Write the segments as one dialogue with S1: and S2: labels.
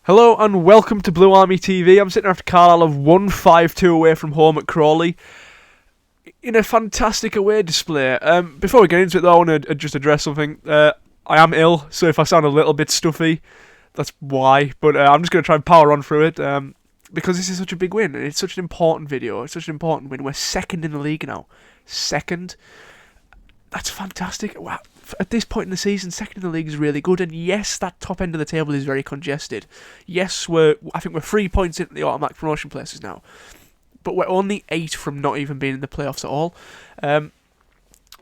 S1: Hello and welcome to Blue Army TV. I'm sitting after Carlisle of 1-5-2 away from home at Crawley in a fantastic away display. Before we get into it though, I want to just address something. I am ill, so if I sound a little bit stuffy, that's why. But I'm just going to try and power on through it because this is such a big win and it's such an important video. It's such an important win. We're second in the league now. Second. That's fantastic. Wow. At this point in the season, second in the league is really good. And yes, that top end of the table is very congested. Yes, I think we're 3 points into the automatic promotion places now. But we're only 8 from not even being in the playoffs at all.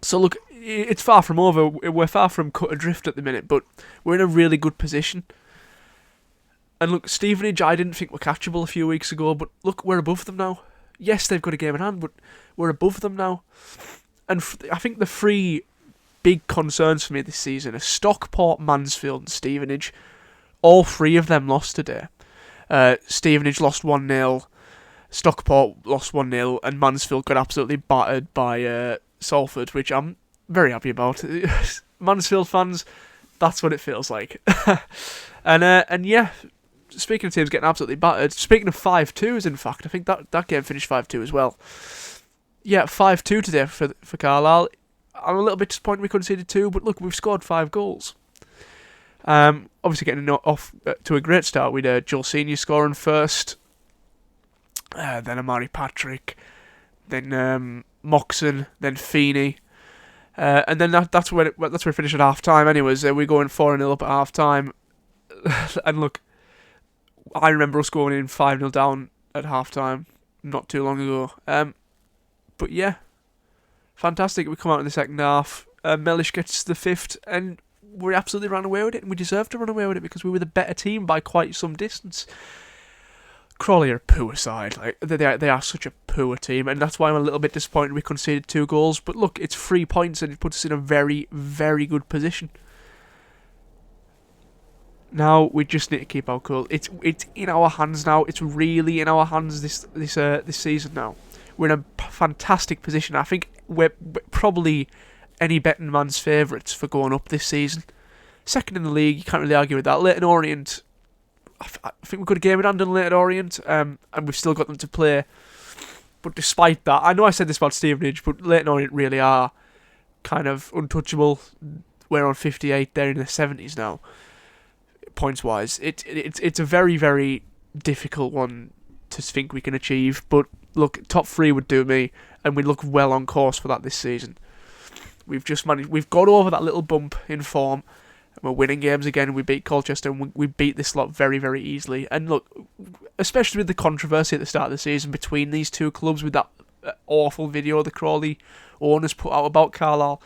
S1: So look, it's far from over. We're far from cut adrift at the minute, but we're in a really good position. And look, Stevenage, I didn't think were catchable a few weeks ago, but look, we're above them now. Yes, they've got a game in hand, but we're above them now. And I think the three big concerns for me this season are Stockport, Mansfield and Stevenage. All three of them lost today. Stevenage lost 1-0, Stockport lost 1-0, and Mansfield got absolutely battered by Salford, which I'm very happy about. Mansfield fans, that's what it feels like. and yeah, speaking of teams getting absolutely battered, speaking of 5-2s, in fact, I think that game finished 5-2 as well. Yeah, 5-2 today for Carlisle. I'm a little bit disappointed we conceded 2, but look, we've scored 5 goals. Obviously getting off to a great start with Joel Senior scoring first, then Amari Patrick, then Moxon, then Feeney, and then that's where we finished at half time. Anyways, we're going 4-0 up at half time, and look, I remember us going in 5-0 down at half time not too long ago. But yeah, fantastic. We come out in the second half. Mellish gets the 5th, and we absolutely ran away with it, and we deserved to run away with it because we were the better team by quite some distance. Crawley are a poor side. Like they are such a poor team, and that's why I'm a little bit disappointed we conceded 2 goals. But look, it's 3 points, and it puts us in a very, very good position. Now we just need to keep our cool. It's in our hands now. It's really in our hands this season now. We're in a fantastic position. I think we're probably any betting man's favourites for going up this season. Second in the league, you can't really argue with that. Leyton Orient, I think we've got a game in hand on Leyton Orient, and we've still got them to play. But despite that, I know I said this about Stevenage, but Leyton Orient really are kind of untouchable. We're on 58, they're in the 70s now, points-wise. It's a very, very difficult one to think we can achieve, but look, top 3 would do me, and we look well on course for that this season. We've got over that little bump in form, and we're winning games again. We beat Colchester, and we beat this lot very, very easily. And look, especially with the controversy at the start of the season between these two clubs, with that awful video the Crawley owners put out about Carlisle,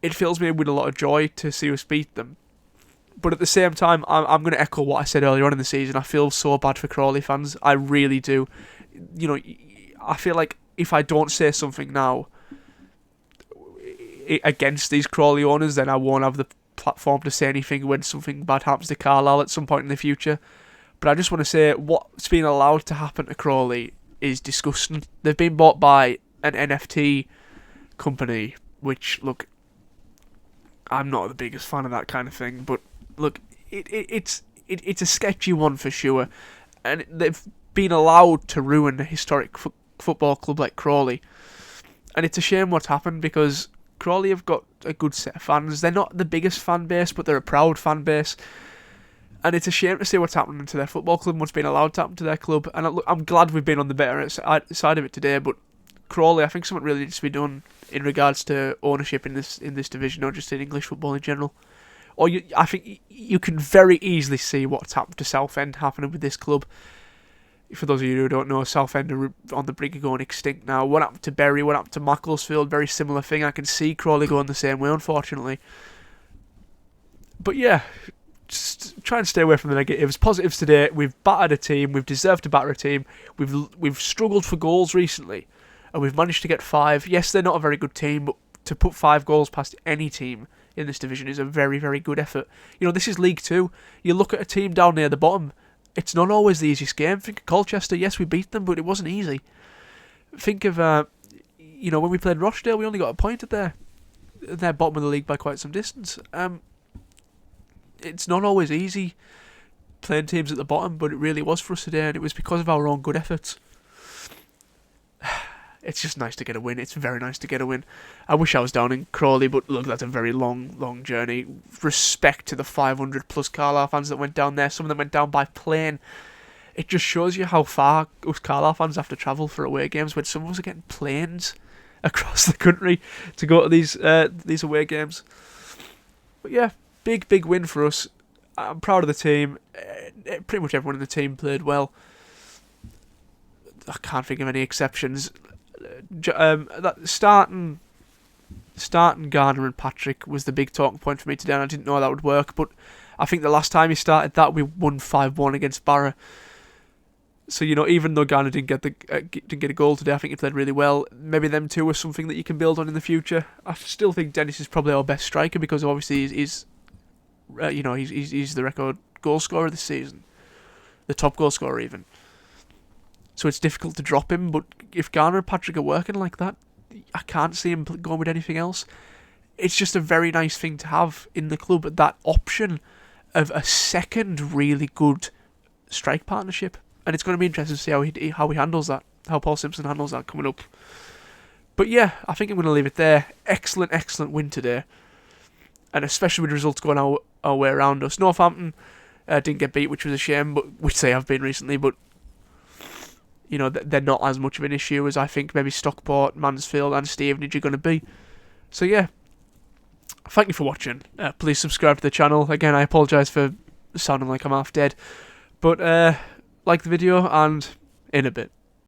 S1: it fills me with a lot of joy to see us beat them. But at the same time, I'm going to echo what I said earlier on in the season. I feel so bad for Crawley fans. I really do. You know, I feel like if I don't say something now against these Crawley owners, then I won't have the platform to say anything when something bad happens to Carlisle at some point in the future. But I just want to say what's been allowed to happen to Crawley is disgusting. They've been bought by an NFT company, which, look, I'm not the biggest fan of that kind of thing, but look, it's a sketchy one for sure, and they've been allowed to ruin a historic football club like Crawley, and it's a shame what's happened because Crawley have got a good set of fans. They're not the biggest fan base, but they're a proud fan base, and it's a shame to see what's happening to their football club and what's been allowed to happen to their club. And I'm glad we've been on the better side of it today, but Crawley, I think something really needs to be done in regards to ownership in this division, not just in English football in general. Or I think you can very easily see what's happened to Southend happening with this club. For those of you who don't know, Southend are on the brink of going extinct now. What happened to Bury, what happened to Macclesfield, very similar thing. I can see Crawley going the same way, unfortunately. But yeah, just try and stay away from the negatives. Positives today, we've battered a team, we've deserved to batter a team. We've struggled for goals recently, and we've managed to get 5. Yes, they're not a very good team, but to put 5 goals past any team in this division is a very, very good effort. You know, this is League 2. You look at a team down near the bottom, it's not always the easiest game. Think of Colchester. Yes, we beat them, but it wasn't easy. Think of, when we played Rochdale, we only got a point at they're bottom of the league by quite some distance. It's not always easy playing teams at the bottom, but it really was for us today, and it was because of our own good efforts. It's just nice to get a win. It's very nice to get a win. I wish I was down in Crawley, but look, that's a very long journey. Respect to the 500 plus Carlisle fans that went down there. Some of them went down by plane. It just shows you how far us Carlisle fans have to travel for away games, when some of us are getting planes across the country to go to these away games. But yeah, big win for us. I'm proud of the team. Pretty much everyone in the team played well. I can't think of any exceptions. That starting Garner and Patrick was the big talking point for me today, and I didn't know that would work. But I think the last time he started that, we won 5-1 against Barra. So even though Garner didn't get a goal today, I think he played really well. Maybe them two are something that you can build on in the future. I still think Dennis is probably our best striker, because obviously he's the record goal scorer this season, the top goal scorer even. So it's difficult to drop him, but if Garner and Patrick are working like that, I can't see him going with anything else. It's just a very nice thing to have in the club, that option of a second really good strike partnership. And it's going to be interesting to see how he handles that, how Paul Simpson handles that coming up. But yeah, I think I'm going to leave it there. Excellent win today. And especially with results going our way around us. Northampton didn't get beat, which was a shame, which they have been recently, but they're not as much of an issue as I think maybe Stockport, Mansfield and Stevenage are going to be. So yeah, thank you for watching. Please subscribe to the channel. Again, I apologise for sounding like I'm half dead, but like the video, and in a bit.